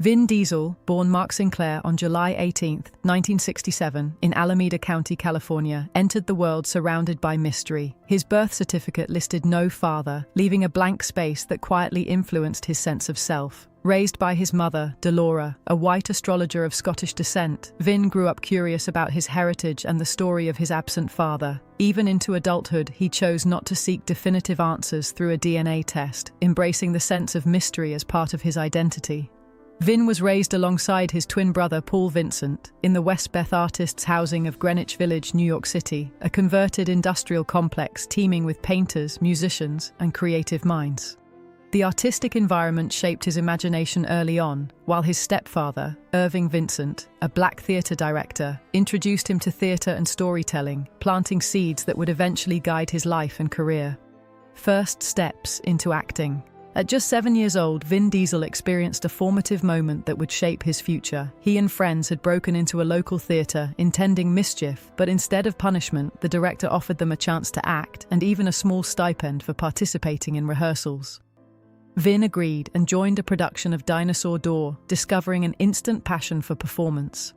Vin Diesel, born Mark Sinclair on July 18, 1967, in Alameda County, California, entered the world surrounded by mystery. His birth certificate listed no father, leaving a blank space that quietly influenced his sense of self. Raised by his mother, Delora, a white astrologer of Scottish descent, Vin grew up curious about his heritage and the story of his absent father. Even into adulthood, he chose not to seek definitive answers through a DNA test, embracing the sense of mystery as part of his identity. Vin was raised alongside his twin brother Paul Vincent in the Westbeth Artists Housing of Greenwich Village, New York City, a converted industrial complex teeming with painters, musicians, and creative minds. The artistic environment shaped his imagination early on, while his stepfather, Irving Vincent, a black theatre director, introduced him to theatre and storytelling, planting seeds that would eventually guide his life and career. First steps into acting. At just 7 years old, Vin Diesel experienced a formative moment that would shape his future. He and friends had broken into a local theatre, intending mischief, but instead of punishment, the director offered them a chance to act and even a small stipend for participating in rehearsals. Vin agreed and joined a production of Dinosaur Door, discovering an instant passion for performance.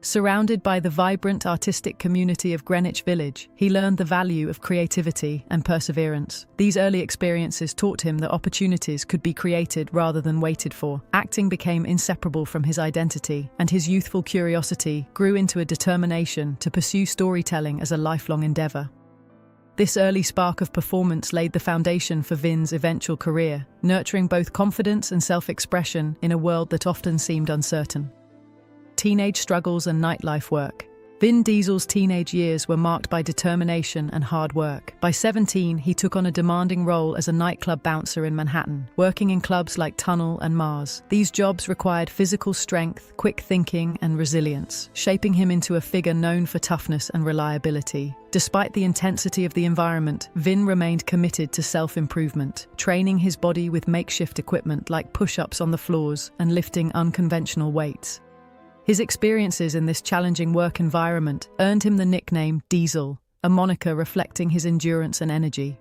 Surrounded by the vibrant artistic community of Greenwich Village, he learned the value of creativity and perseverance. These early experiences taught him that opportunities could be created rather than waited for. Acting became inseparable from his identity, and his youthful curiosity grew into a determination to pursue storytelling as a lifelong endeavor. This early spark of performance laid the foundation for Vin's eventual career, nurturing both confidence and self-expression in a world that often seemed uncertain. Teenage struggles and nightlife work. Vin Diesel's teenage years were marked by determination and hard work. By 17, he took on a demanding role as a nightclub bouncer in Manhattan, working in clubs like Tunnel and Mars. These jobs required physical strength, quick thinking, and resilience, shaping him into a figure known for toughness and reliability. Despite the intensity of the environment, Vin remained committed to self-improvement, training his body with makeshift equipment like push-ups on the floors and lifting unconventional weights. His experiences in this challenging work environment earned him the nickname Diesel, a moniker reflecting his endurance and energy.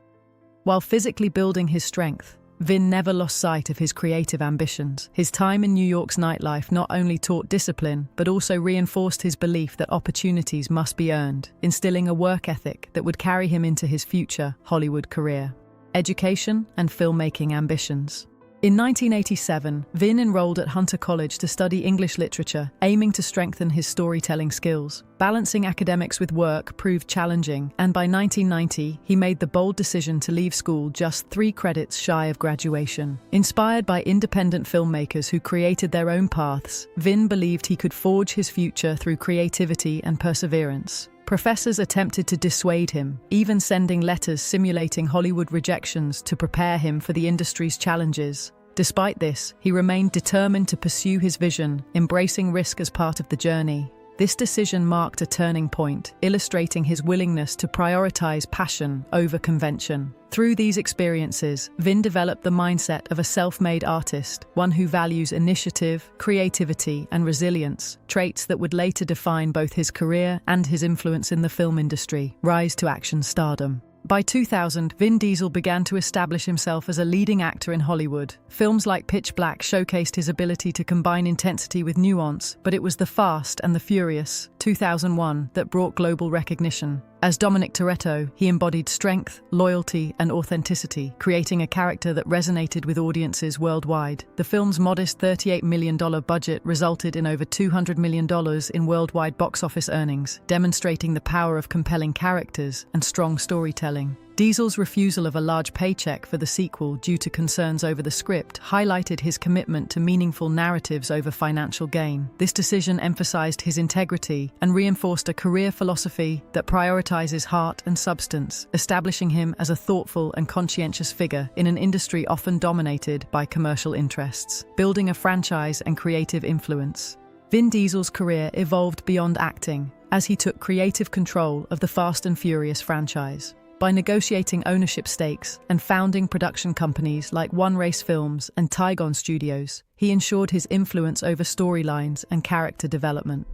While physically building his strength, Vin never lost sight of his creative ambitions. His time in New York's nightlife not only taught discipline, but also reinforced his belief that opportunities must be earned, instilling a work ethic that would carry him into his future Hollywood career. Education and filmmaking ambitions. In 1987, Vin enrolled at Hunter College to study English literature, aiming to strengthen his storytelling skills. Balancing academics with work proved challenging, and by 1990, he made the bold decision to leave school just 3 credits shy of graduation. Inspired by independent filmmakers who created their own paths, Vin believed he could forge his future through creativity and perseverance. Professors attempted to dissuade him, even sending letters simulating Hollywood rejections to prepare him for the industry's challenges. Despite this, he remained determined to pursue his vision, embracing risk as part of the journey. This decision marked a turning point, illustrating his willingness to prioritize passion over convention. Through these experiences, Vin developed the mindset of a self-made artist, one who values initiative, creativity, and resilience, traits that would later define both his career and his influence in the film industry. Rise to action stardom. By 2000, Vin Diesel began to establish himself as a leading actor in Hollywood. Films like Pitch Black showcased his ability to combine intensity with nuance, but it was The Fast and the Furious, 2001, that brought global recognition. As Dominic Toretto, he embodied strength, loyalty, and authenticity, creating a character that resonated with audiences worldwide. The film's modest $38 million budget resulted in over $200 million in worldwide box office earnings, demonstrating the power of compelling characters and strong storytelling. Diesel's refusal of a large paycheck for the sequel due to concerns over the script highlighted his commitment to meaningful narratives over financial gain. This decision emphasized his integrity and reinforced a career philosophy that prioritizes heart and substance, establishing him as a thoughtful and conscientious figure in an industry often dominated by commercial interests. Building a franchise and creative influence. Vin Diesel's career evolved beyond acting as he took creative control of the Fast and Furious franchise. By negotiating ownership stakes and founding production companies like One Race Films and Tygon Studios, he ensured his influence over storylines and character development.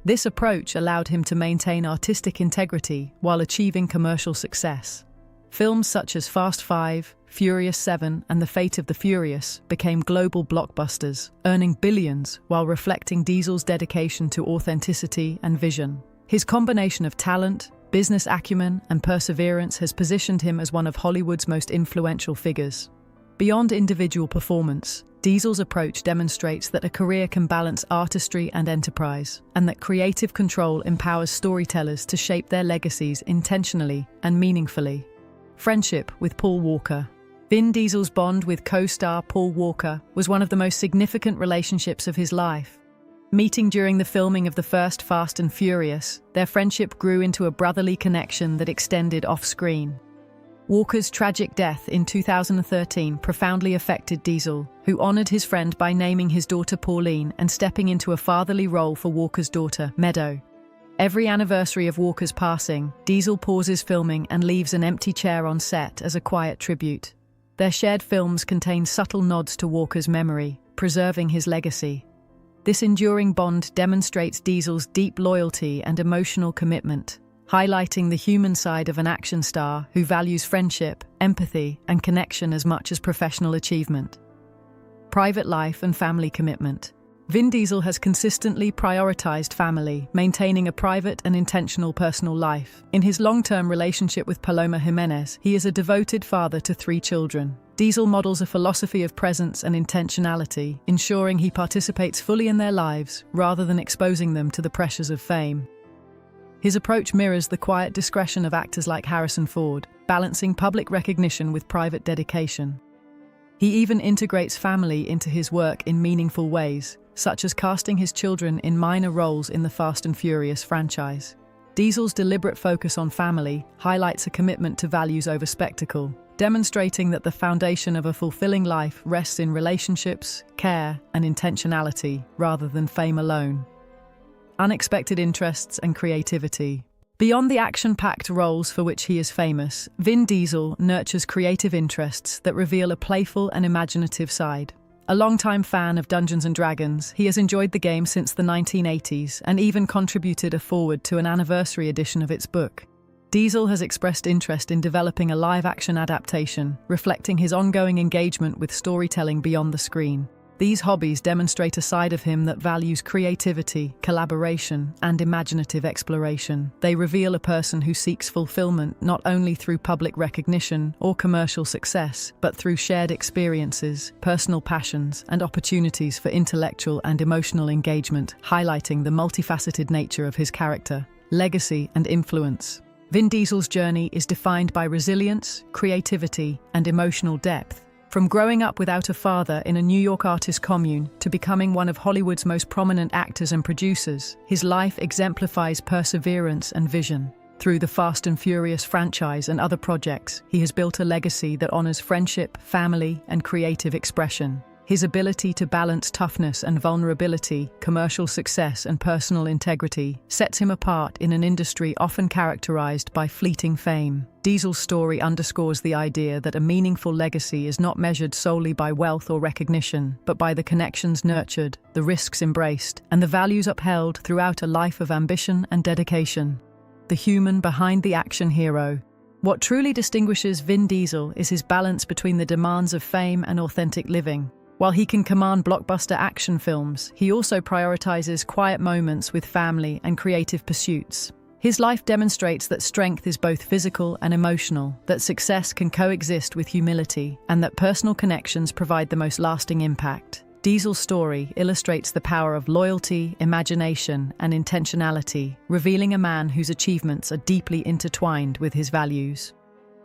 This approach allowed him to maintain artistic integrity while achieving commercial success. Films such as Fast 5, Furious 7, and The Fate of the Furious became global blockbusters, earning billions while reflecting Diesel's dedication to authenticity and vision. His combination of talent, business acumen, and perseverance has positioned him as one of Hollywood's most influential figures. Beyond individual performance, Diesel's approach demonstrates that a career can balance artistry and enterprise, and that creative control empowers storytellers to shape their legacies intentionally and meaningfully. Friendship with Paul Walker. Vin Diesel's bond with co-star Paul Walker was one of the most significant relationships of his life. Meeting during the filming of the first Fast and Furious, their friendship grew into a brotherly connection that extended off-screen. Walker's tragic death in 2013 profoundly affected Diesel, who honored his friend by naming his daughter Pauline and stepping into a fatherly role for Walker's daughter, Meadow. Every anniversary of Walker's passing, Diesel pauses filming and leaves an empty chair on set as a quiet tribute. Their shared films contain subtle nods to Walker's memory, preserving his legacy. This enduring bond demonstrates Diesel's deep loyalty and emotional commitment, highlighting the human side of an action star who values friendship, empathy, and connection as much as professional achievement. Private life and family commitment. Vin Diesel has consistently prioritized family, maintaining a private and intentional personal life. In his long-term relationship with Paloma Jimenez, he is a devoted father to 3 children. Diesel models a philosophy of presence and intentionality, ensuring he participates fully in their lives rather than exposing them to the pressures of fame. His approach mirrors the quiet discretion of actors like Harrison Ford, balancing public recognition with private dedication. He even integrates family into his work in meaningful ways, such as casting his children in minor roles in the Fast and Furious franchise. Diesel's deliberate focus on family highlights a commitment to values over spectacle, demonstrating that the foundation of a fulfilling life rests in relationships, care, and intentionality, rather than fame alone. Unexpected interests and creativity. Beyond the action-packed roles for which he is famous, Vin Diesel nurtures creative interests that reveal a playful and imaginative side. A longtime fan of Dungeons & Dragons, he has enjoyed the game since the 1980s and even contributed a foreword to an anniversary edition of its book. Diesel has expressed interest in developing a live-action adaptation, reflecting his ongoing engagement with storytelling beyond the screen. These hobbies demonstrate a side of him that values creativity, collaboration, and imaginative exploration. They reveal a person who seeks fulfillment not only through public recognition or commercial success, but through shared experiences, personal passions, and opportunities for intellectual and emotional engagement, highlighting the multifaceted nature of his character, legacy, and influence. Vin Diesel's journey is defined by resilience, creativity, and emotional depth. From growing up without a father in a New York artist commune to becoming one of Hollywood's most prominent actors and producers, his life exemplifies perseverance and vision. Through the Fast and Furious franchise and other projects, he has built a legacy that honors friendship, family, and creative expression. His ability to balance toughness and vulnerability, commercial success and personal integrity sets him apart in an industry often characterized by fleeting fame. Diesel's story underscores the idea that a meaningful legacy is not measured solely by wealth or recognition, but by the connections nurtured, the risks embraced, and the values upheld throughout a life of ambition and dedication. The human behind the action hero. What truly distinguishes Vin Diesel is his balance between the demands of fame and authentic living. While he can command blockbuster action films, he also prioritizes quiet moments with family and creative pursuits. His life demonstrates that strength is both physical and emotional, that success can coexist with humility, and that personal connections provide the most lasting impact. Diesel's story illustrates the power of loyalty, imagination, and intentionality, revealing a man whose achievements are deeply intertwined with his values.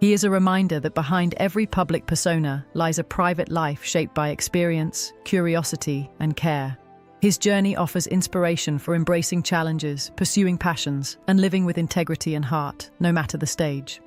He is a reminder that behind every public persona lies a private life shaped by experience, curiosity, and care. His journey offers inspiration for embracing challenges, pursuing passions, and living with integrity and heart, no matter the stage.